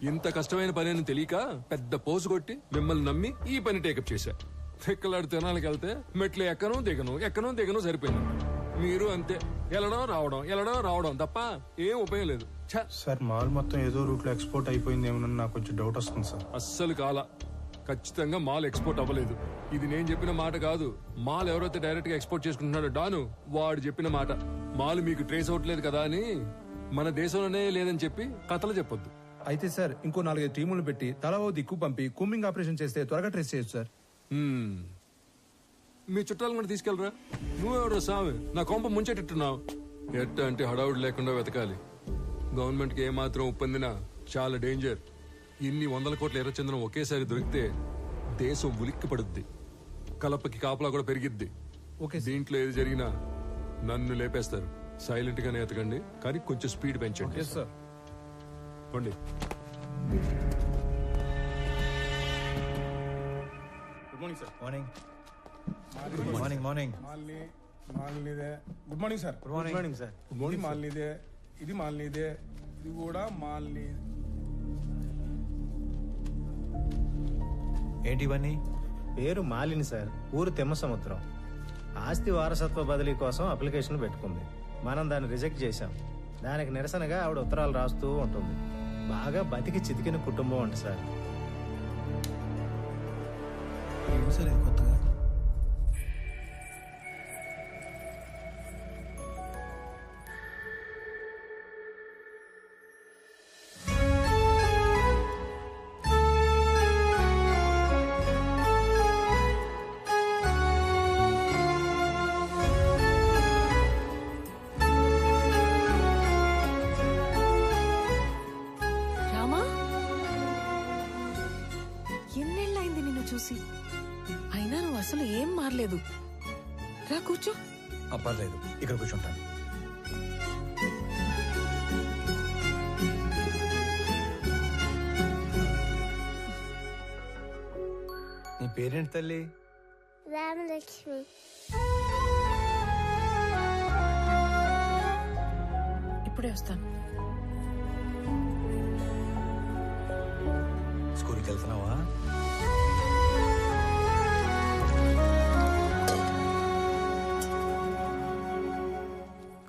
ఇంత కష్టమైన పని అని తెలియక పెద్ద పోజు కొట్టి మిమ్మల్ని నమ్మి ఈ పని టేకప్ చేశా. ఎక్కలాడు తినాలకి వెళ్తే మెట్లు ఎక్కను దిగను సరిపోయింది. మీరు అంతే, వెళ్ళడం రావడం తప్ప ఏం ఉపయోగం లేదు. సార్ మాల్ మొత్తం ఏదో రూట్ లో ఎక్స్పోర్ట్ అయిపోయిందేమో నాకు కొంచెం డౌట్ వస్తుంది సార్. అస్సలు కాలా, ఖచ్చితంగా మాల్ ఎక్స్పోర్ట్ అవ్వలేదు. ఇది నేను చెప్పిన మాట కాదు, మాల్ ఎవరైతే డైరెక్ట్ గా ఎక్స్పోర్ట్ చేసుకుంటున్నాడో డాను వాడు చెప్పిన మాట. మాల్ మీకు ట్రేస్ అవట్లేదు కదా అని మన దేశంలోనే లేదని చెప్పి కథలు చెప్పొద్దు. అయితే సార్ ఇంకో 4-5 టీములు పెట్టి తలా ఓ దిక్కు పంపి కుమ్మింగ్ ఆపరేషన్ చేస్తే త్వరగా ట్రేస్ చేయొచ్చు సార్. మీ చుట్టాలను కూడా తీసుకెళ్ళరా. నువ్వెవరో సామి నా కొంప ముంచెట్టున్నావు. ఎట్ట అంటే హడావుడి లేకుండా వెతకాలి. గవర్నమెంట్ కి ఏమాత్రం ఒప్పందినా చాలా డేంజర్. ఇన్ని 100 కోట్ల ఎర్రచందనం ఒకేసారి దొరికితే దేశం ఉలిక్కి పడుద్ది, కలపకి కాపలా కూడా పెరిగిద్ది. దీంట్లో ఏది జరిగినా నన్ను లేపేస్తారు. సైలెంట్ గానే ఎతకండి, కానీ కొంచెం స్పీడ్ పెంచండి. పండి. Good morning sir. Morning. Good morning sir. Good morning sir. ఇది మాల్నీదే, ఇది మాల్నీదే, ఇది కూడా మాల్నీ. ఏంటి ఇవన్నీ? పేరు మాలిని సార్, ఊరు తిమ్మసముద్రం. ఆస్తి వారసత్వ బదిలీ కోసం అప్లికేషన్ పెట్టుకుంది. మనం దాన్ని రిజెక్ట్ చేశాం. దానికి నిరసనగా ఆవిడ ఉత్తరాలు రాస్తూ ఉంటుంది. బాగా బతికి చితికిన కుటుంబం అంట సార్. సరే కొత్తగా అయినా నువ్వు అసలు ఏం మారలేదు. రా కూర్చో. పర్లేదు, ఇక్కడ కూర్చుంటాను. నీ పేరేంటి తల్లి? రామలక్ష్మి. ఇప్పుడే వస్తాను. స్కూల్కి వెళ్తున్నావా?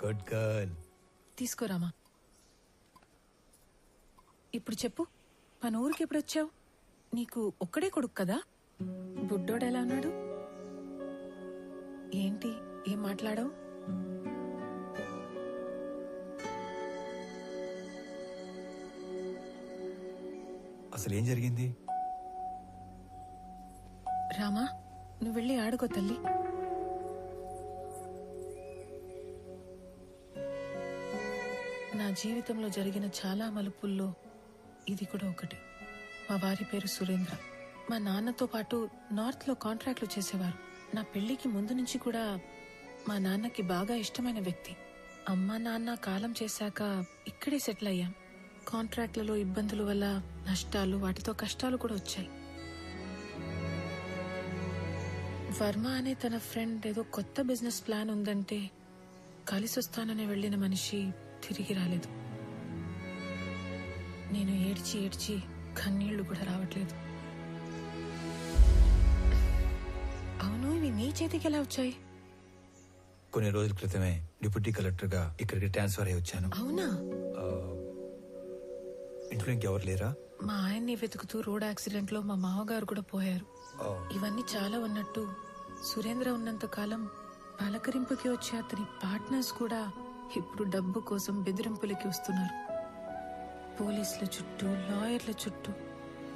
Good girl. తీసుకోరామా. ఇప్పుడు చెప్పు, మన ఊరికి ఎప్పుడు వచ్చావు? నీకు ఒక్కడే కొడుకు కదా? బుడ్డోడు ఎలా ఉన్నాడు? ఏంటి ఏం మాట్లాడావు? అసలు ఏం జరిగింది? రామా, నువ్వు వెళ్ళి ఆడుకో తల్లి. నా జీవితంలో జరిగిన చాలా మలుపుల్లో ఇది కూడా ఒకటి. మా వారి పేరు సురేంద్ర. మా నాన్నతో పాటు నార్త్ లో కాంట్రాక్ట్లు చేసేవారు. నా పెళ్లికి ముందు నుంచి కూడా మా నాన్నకి బాగా ఇష్టమైన వ్యక్తి. అమ్మా నాన్న కాలం చేశాక ఇక్కడే సెటిల్ అయ్యాం. కాంట్రాక్ట్లలో ఇబ్బందుల వల్ల నష్టాలు, వాటితో కష్టాలు కూడా వచ్చాయి. వర్మ అనే తన ఫ్రెండ్ ఏదో కొత్త బిజినెస్ ప్లాన్ ఉందంటే కలిసొస్తానని వెళ్లిన మనిషి తిరిగి రాలేదు. నేను ఏడ్చి ఏడ్చి కన్నీళ్లు కూడా రావట్లేదు. అవును, ఇవి నీ చేతికి ఎలా వచ్చాయి? కొన్ని రోజుల క్రితమే డిప్యూటీ కలెక్టర్ గా ఇక్కడికి ట్రాన్స్ఫర్ అయ్యి వచ్చాను. అవునా? ఇంట్లో ఇంకెవరు లేరా? మా ఆయన్ని వెతుకుతూ రోడ్ యాక్సిడెంట్ లో మా మామగారు కూడా పోయారు. ఇవన్నీ చాలా ఉన్నట్టు సురేంద్ర ఉన్నంత కాలం పలకరింపుకి వచ్చే అతని పార్ట్నర్స్ కూడా ఇప్పుడు డబ్బు కోసం బెదిరింపులకి వస్తున్నారు. పోలీసుల చుట్టూ, లాయర్ల చుట్టూ,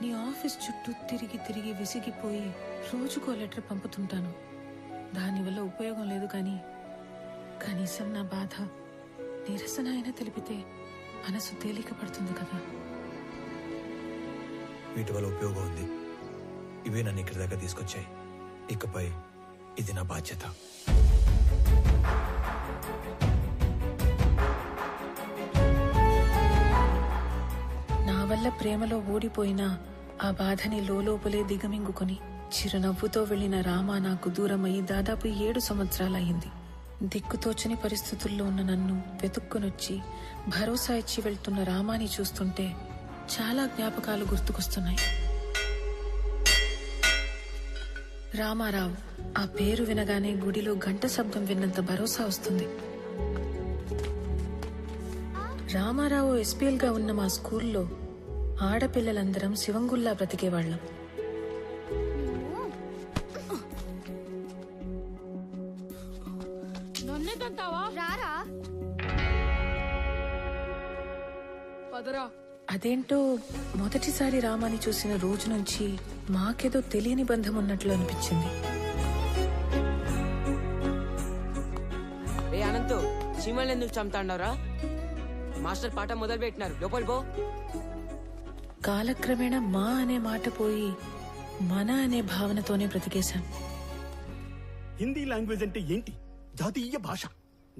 నీ ఆఫీస్ చుట్టూ తిరిగి తిరిగి విసిగిపోయి రోజుకో లెటర్ పంపుతుంటాను. దానివల్ల ఉపయోగం లేదు, కానీ కనీసం నా బాధ, నిరసన అయినా తెలిపితే మనసు తేలిక పడుతుంది కదా. వీటి వల్ల ఉపయోగం ఉంది. ఇవే నన్ను ఇక్కడి దాకా తీసుకొచ్చాయి. ఇకపై ఇది నా బాధ్యత. నా వల్ల ప్రేమలో ఓడిపోయినా ఆ బాధని లోపలే దిగమింగుకొని చిరునవ్వుతో వెళ్లిన రామ నాకు దూరమయ్యి దాదాపు 7 సంవత్సరాలయ్యింది. దిక్కుతోచని పరిస్థితుల్లో ఉన్న నన్ను వెతుక్కునొచ్చి భరోసా ఇచ్చి వెళ్తున్న రామాని చూస్తుంటే చాలా జ్ఞాపకాలు గుర్తుకొస్తున్నాయి. రామారావు, ఆ పేరు వినగానే గుడిలో గంట శబ్దం విన్నంత భరోసా వస్తుంది. రామారావు ఎస్పీఎల్ గా ఉన్న మా స్కూల్లో ఆడపిల్లలందరం శివంగుల్లా బ్రతికేవాళ్లం. అదేంటో మొదటిసారి రామాని చూసిన రోజు నుంచి మాకేదో తెలియని బంధం ఉన్నట్లు అనిపించింది. రే అనంతు, చీమల్ని ఎందుకు చంపుతాండవరా? మాస్టర్ పాట మొదలు పెట్టినారు, లోపలి పో. కాలక్రమేణా మా అనే మాట పోయి మన అనే భావనతోనే బ్రతికేశాం. హిందీ లాంగ్వేజ్ అంటే ఏంటి? జాతీయ భాష,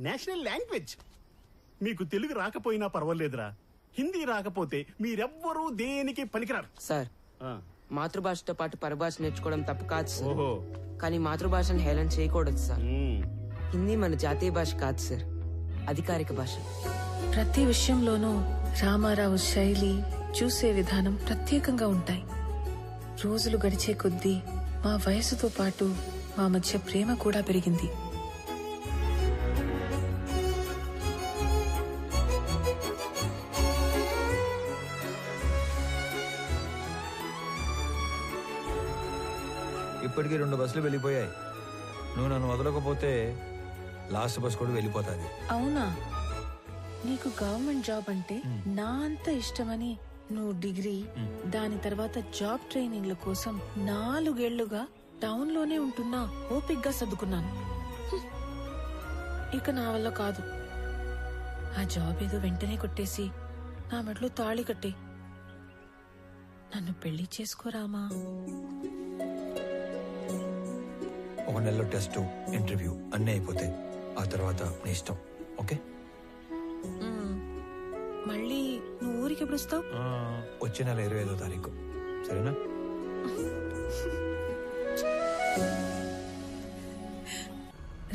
నేషనల్ లాంగ్వేజ్. మీకు తెలుగు రాకపోయినా పర్వాలేదురా, హిందీ రాకపోతే మీరెవ్వరూ దేనికి పనికిరారు. సార్, మాతృభాషతో పాటు పరభాష నేర్చుకోవడం తప్పు కాదు సార్. ఓహో, కానీ మాతృభాషను హేళన చేయకూడదు సార్. మ్మ్. హిందీ మన జాతీయ భాష కాదు సార్, అధికారిక భాష. ప్రతి విషయంలోనూ రామారావు శైలి, చూసే విధానం ప్రత్యేకంగా ఉంటాయి. రోజులు గడిచే కొద్దీ మా వయసుతో పాటు మా మధ్య ప్రేమ కూడా పెరిగింది. ఇప్పటికీ 2 బస్సులు వెళ్ళిపోయాయి. నువ్వు నన్ను వదలకపోతే లాస్ట్ బస్ కూడా వెళ్ళిపోతాది. అవునా? నీకు గవర్నమెంట్ జాబ్ అంటే నా అంత ఇష్టమని నువ్వు డిగ్రీ, దాని తర్వాత జాబ్ ట్రైనింగ్ల కోసం 4 ఏళ్లుగా టౌన్ లోనే ఉంటున్నా ఓపిగ్గా సర్దుకున్నాను. ఇక నా వల్ల కాదు. ఆ జాబ్ ఏదో వెంటనే కొట్టేసి నా మెడలో తాళి కట్టి నన్ను పెళ్లి చేసుకోరామా? 1 నెలలో టెస్ట్, ఇంటర్వ్యూ అన్నీ అయిపోతాయి. ఆ తర్వాత నీ ఇష్టం. ఓకే? మళ్ళీ నువ్వు ఊరికి ఎప్పుడు వస్తావు? వచ్చే నెల 25వ తారీఖు. సరేనా?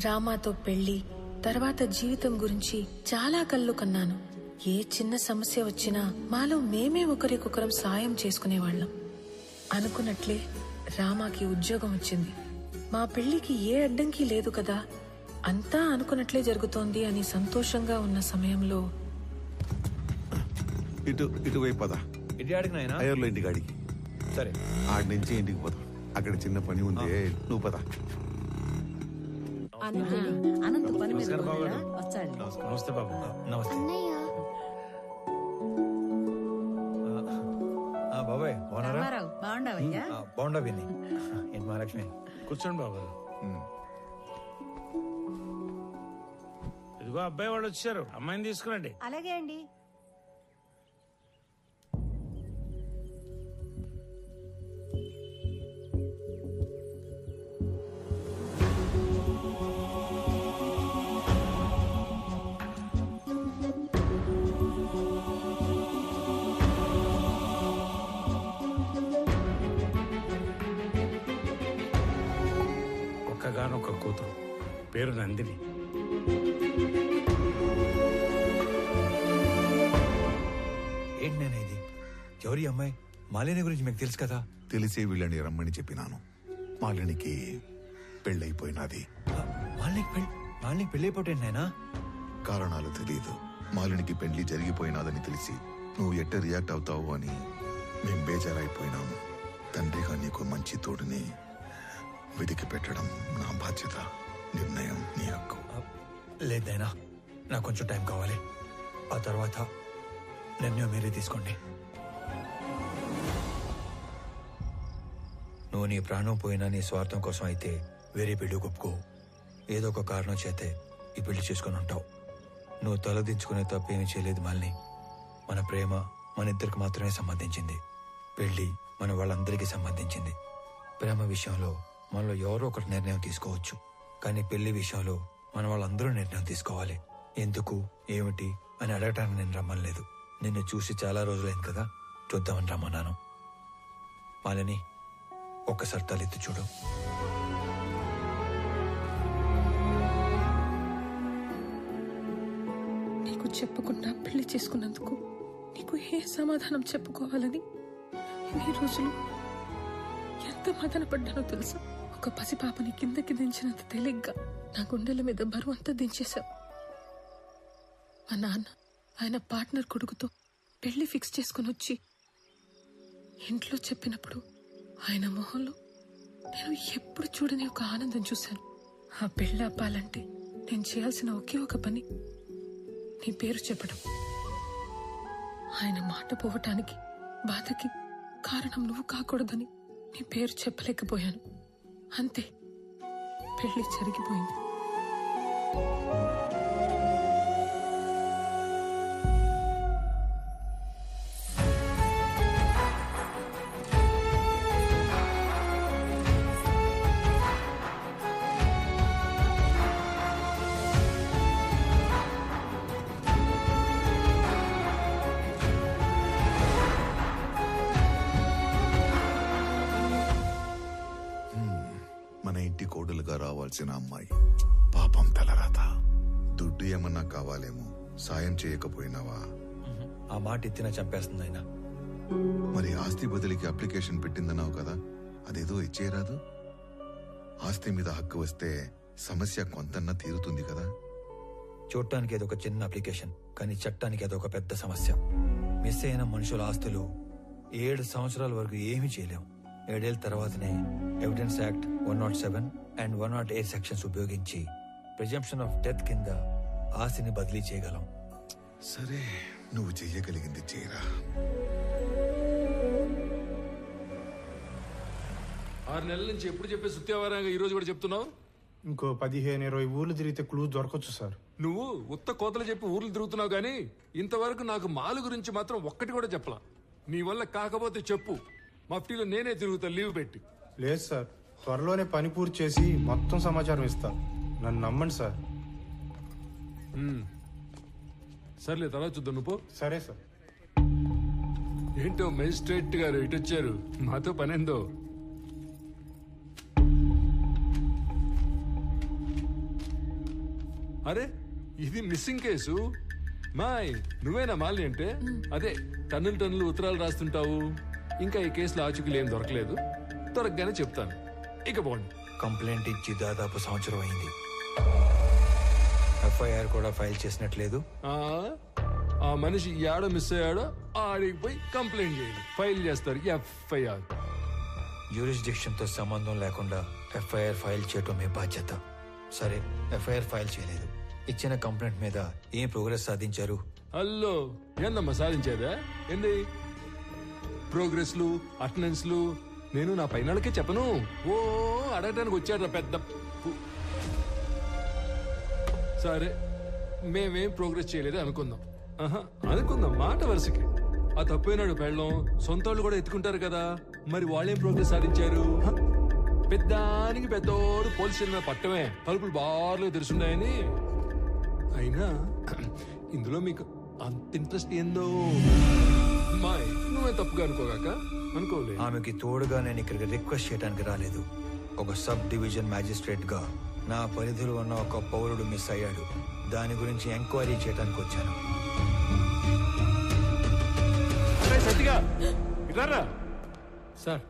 రామాతో పెళ్లి తర్వాత జీవితం గురించి చాలా కళ్ళు కన్నాను. ఏ చిన్న సమస్య వచ్చినా మాలో మేమే ఒకరికొకరం సాయం చేసుకునేవాళ్లం. అనుకున్నట్లే రామాకి ఉద్యోగం వచ్చింది. మా పెళ్లికి ఏ అడ్డంకి లేదు కదా, అంతా అనుకున్నట్లే జరుగుతోంది అని సంతోషంగా ఉన్న సమయంలో ఇటువైపు పద. ఇటు ఆడికి నాయనా? అయ్యర్లో ఇంటికి అడిగి. సరే, ఆడి నుంచి ఇంటికి పోదాం. అక్కడ చిన్న పని ఉంది, నువ్వు పద. నమస్తే బాబు. నమస్తే. బాబాయ్ బాగున్నారా? బాగుండా విని. ఏంటి మహాలక్ష్మి? కూర్చోండి బాబు. ఇదిగో అబ్బాయి వాళ్ళు వచ్చారు, అమ్మాయిని తీసుకురండి. అలాగే అండి. ఒక్కగానొక్క కూతురు, పేరు నందిని. ఏంటి నేను ఇది? ఎవరి అమ్మాయి? మాలిని గురించి మీకు తెలుసు కదా? తెలిసే వీళ్ళని రమ్మని చెప్పినాను. మాలినికి పెళ్ళైపోయినది. మాలినికి పెళ్ళైపోయింది నాయనా? కారణాలు తెలియదు. మాలినికి పెళ్లి జరిగిపోయినాదని తెలిసి నువ్వు ఎట్ట రియాక్ట్ అవుతావు అని మేం బేజారైపోయినాము. తండ్రిగా నీకు మంచి తోడుని వెతికి పెట్టడం నా బాధ్యత. నిర్ణయం నీ హక్కు. లేదైనా నాకు కొంచెం టైం కావాలి. ఆ తర్వాత నిర్ణయం మీరే తీసుకోండి. నువ్వు నీ ప్రాణం పోయినా నీ స్వార్థం కోసం అయితే వేరే పెళ్లి ఒప్పుకో. ఏదో ఒక కారణం చేతే ఈ పెళ్లి చేసుకుని ఉంటావు. నువ్వు తలదించుకునే తప్పేమీ చేయలేదు మాలిని. మన ప్రేమ మన ఇద్దరికి మాత్రమే సంబంధించింది. పెళ్లి మన వాళ్ళందరికీ సంబంధించింది. ప్రేమ విషయంలో మనలో ఎవరో ఒకరు నిర్ణయం తీసుకోవచ్చు, కానీ పెళ్లి విషయంలో మన వాళ్ళందరూ నిర్ణయం తీసుకోవాలి. ఎందుకు, ఏమిటి అని అడగటానికి నేను రమ్మలేదు. నిన్ను చూసి చాలా రోజులైంది కదా, చూద్దామని రమ్మన్నాను. మాలిని, ఒక్కసారి తలెత్తి చూడు. నీకు చెప్పకుండా పెళ్లి చేసుకున్నందుకు నీకు ఏ సమాధానం చెప్పుకోవాలని ఇన్ని రోజులు ఎంత మదన పడ్డానో తెలుసా. ఒక పసిపాపని కిందకి దించినంత తేలిగ్గా నా గుండెల మీద బరువు అంతా దించేశావు. మా నాన్న ఆయన పార్ట్నర్ కొడుకుతో పెళ్లి ఫిక్స్ చేసుకుని వచ్చి ఇంట్లో చెప్పినప్పుడు ఆయన మొహంలో నేను ఎప్పుడు చూడని ఒక ఆనందం చూశాను. ఆ పెళ్లి అప్పాలంటే నేను చేయాల్సిన ఒకే ఒక పని నీ పేరు చెప్పడం. ఆయన మాట పోవటానికి బాధకి కారణం నువ్వు కాకూడదని నీ పేరు చెప్పలేకపోయాను. అంతే, పెళ్లి జరిగిపోయింది. మన ఇంటి కోడలుగా రావాల్సిన అమ్మాయి పాపం తలరాత. దుడ్డు ఏమన్నా కావాలేమో, సాయం చేయకపోయినావా? ఆ మాట ఎత్తినా చంపేస్తుంది ఆయన. మరి ఆస్తి బదిలీకి అప్లికేషన్ పెట్టిందన్నావు కదా, అదేదో ఇచ్చేయరాదు? ఆస్తి మీద హక్కు వస్తే సమస్య కొంతన్నా తీరుతుంది కదా. చూడటానికి ఏదో ఒక చిన్న అప్లికేషన్, కానీ చట్టానికి అదొక పెద్ద సమస్య. మిస్ అయిన మనుషుల ఆస్తులు 7 సంవత్సరాల వరకు ఏమీ చేయలేం. 7 ఏళ్ల తర్వాతనే ఎవిడెన్స్ యాక్ట్ 107 అండ్ 108 సెక్షన్స్ ఉపయోగించి ప్రిజంప్షన్ ఆఫ్ డెత్ కింద ఆస్తిని బదిలీ చేయగలం. సరే, నువ్వు చెయ్యగలిగింది చేయరా. 6 నెలల నుంచి ఎప్పుడు చెప్పే సుత్యావారంగా ఈ రోజు కూడా చెప్తున్నావు. ఇంకో 15-20 ఊర్లు తిరిగితే క్లూ దొరకచ్చు సార్. నువ్వు ఉత్త కోతలు చెప్పి ఊర్లు తిరుగుతున్నావు గానీ ఇంతవరకు నాకు మాలు గురించి మాత్రం ఒక్కటి కూడా చెప్పలా. నీ వల్ల కాకపోతే చెప్పు, మఫ్టీలో నేనే తిరుగుతా లీవ్ పెట్టి. లేదు సార్, త్వరలోనే పని పూర్తి చేసి మొత్తం సమాచారం ఇస్తా. నన్ను నమ్మండి సార్. సర్లే, తర్వాత చూద్దాం. నువ్వు పో. సరే సార్. ఏంటో మెజిస్ట్రేట్ గారు ఇటొచ్చారు, మాతో పనేందో. అరే, ఇది మిస్సింగ్ కేసు. మాయ్, నువ్వేనా మాలిని అంటే? అదే టన్నులు ఉత్తరాలు రాస్తుంటావు. ఇంకా ఈ కేసులో ఆచూకీలు ఏం దొరకలేదు, దొరకగానే చెప్తాను. ఇక పోండి. కంప్లైంట్ ఇచ్చి దాదాపు సంవత్సరం అయింది. ఎఫ్ఐఆర్ కూడా ఫైల్ చేసినట్లేదు. ఆ మనిషి ఏడో మిస్ అయ్యాడో ఆడికి పోయి కంప్లైంట్ చేయండి, ఫైల్ చేస్తారు ఎఫ్ఐఆర్. జ్యూరిస్డిక్షన్ తో సంబంధం లేకుండా ఎఫ్ఐఆర్ ఫైల్ చేయటం మీ బాధ్యత. సరే, ఎఫ్ఐఆర్ ఫైల్ చేయలేదు. ఇచ్చిన కంప్లైంట్ మీద ఏం ప్రోగ్రెస్ సాధించారు? హలో, ఏందమ్మా సాధించేదా? ఏంది ప్రోగ్రెస్లు, అటెండెన్స్లు నేను నా పైనకే చెప్పను. ఓ అడగడానికి వచ్చాడు పెద్ద. సరే, మేమేం ప్రోగ్రెస్ చేయలేదు అనుకుందాం. అనుకుందాం మాట వరుసకి. ఆ తప్పైనాడు పెళ్ళం, సొంత వాళ్ళు కూడా ఎత్తుకుంటారు కదా, మరి వాళ్ళేం ప్రోగ్రెస్ సాధించారు? పెద్దానికి పెద్దోడు పోలీస్ స్టేషన్ పట్టమే, తలుపులు బార్లు తెరుచున్నాయని. అయినా ఇందులో మీకు అంత ఇంట్రెస్ట్ ఏందో? మాయ్, నువ్వే తప్పుగా అనుకోగాక. అనుకోలే. ఆమెకి తోడుగా నేను ఇక్కడికి రిక్వెస్ట్ చేయడానికి రాలేదు. ఒక సబ్ డివిజన్ మ్యాజిస్ట్రేట్ గా నా పరిధిలో ఉన్న ఒక పౌరుడు మిస్ అయ్యాడు, దాని గురించి ఎంక్వైరీ చేయడానికి వచ్చాను. సార్,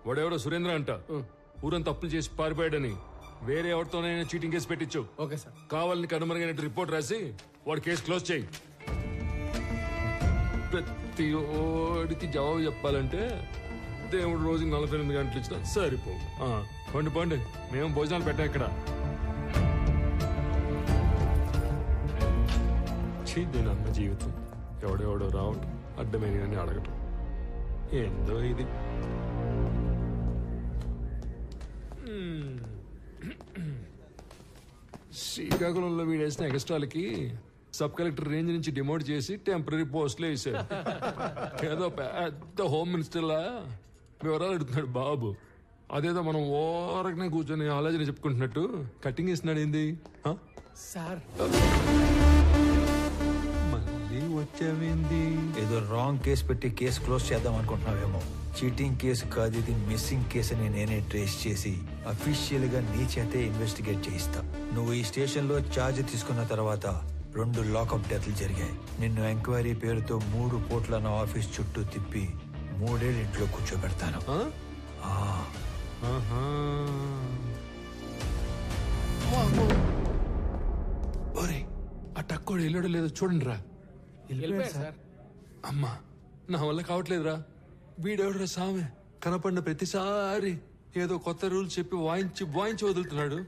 వాడెవడో సురేంద్ర అంట, ఊరంతా అప్పులు చేసి పారిపోయాడని వేరే ఎవరితోనైనా చీటింగ్ కేసు పెట్టించు. Okay sir. కావాలని కనుమరుగైనట్టు రిపోర్ట్ రాసి వాడి కేసు క్లోజ్ చేయి. ప్రతి ఓడికి జవాబు చెప్పాలంటే దేవుడు రోజుకి 48 గంటలు ఇచ్చినా సరిపో. పండి పండి, మేము భోజనాలు పెట్టాం ఇక్కడ. దీని అన్న జీవితం ఎవడెవడో రావటం, అడ్డమైన అడగటం, ఏందో ఇది. శ్రీకాకుళంలో వీడేసిన ఎక్స్ట్రాలకి సబ్ కలెక్టర్ రేంజ్ నుంచి డిమోట్ చేసి టెంపరీ పోస్టులు వేసారు. ఏదో పెద్ద హోమ్ మినిస్టర్లా వివరాలు అడుగుతున్నాడు బాబు. అదేదో మనం ఓరకనే కూర్చొని ఆలోచన చెప్పుకుంటున్నట్టు కటింగ్ ఇస్తున్నాడు. ఏంది సార్? మళ్ళీ వచ్చావేంది? ఏదో రాంగ్ కేసు పెట్టి కేసు క్లోజ్ చేద్దాం అనుకుంటున్నావేమో. చీటింగ్ కేసు కాదు ఇది, మిస్సింగ్ కేసు అని నేనే ట్రేస్ చేసి అఫీషియల్ గా నీ చేతే ఇన్వెస్టిగేట్ చేయిస్తా. నువ్వు ఈ స్టేషన్ లో ఛార్జ్ తీసుకున్న తర్వాత 2 లాకప్ డెత్లు జరిగాయి. నిన్ను ఎంక్వైరీ పేరుతో 3 పూట్ల నా ఆఫీస్ చుట్టూ తిప్పి 3 ఏళ్ళు ఇంట్లో కూర్చోబెడతాను. ఆ? ఆ, ఆహా. ఒరే ఆ టక్కోడు వెళ్ళాడో లేదో చూడండి రా. అమ్మా నా వల్ల కావట్లేదురా. వీడెవడరా సామె కనపడిన ప్రతిసారి ఏదో కొత్త రూల్ చెప్పి వాయించి వదులుతున్నాడు.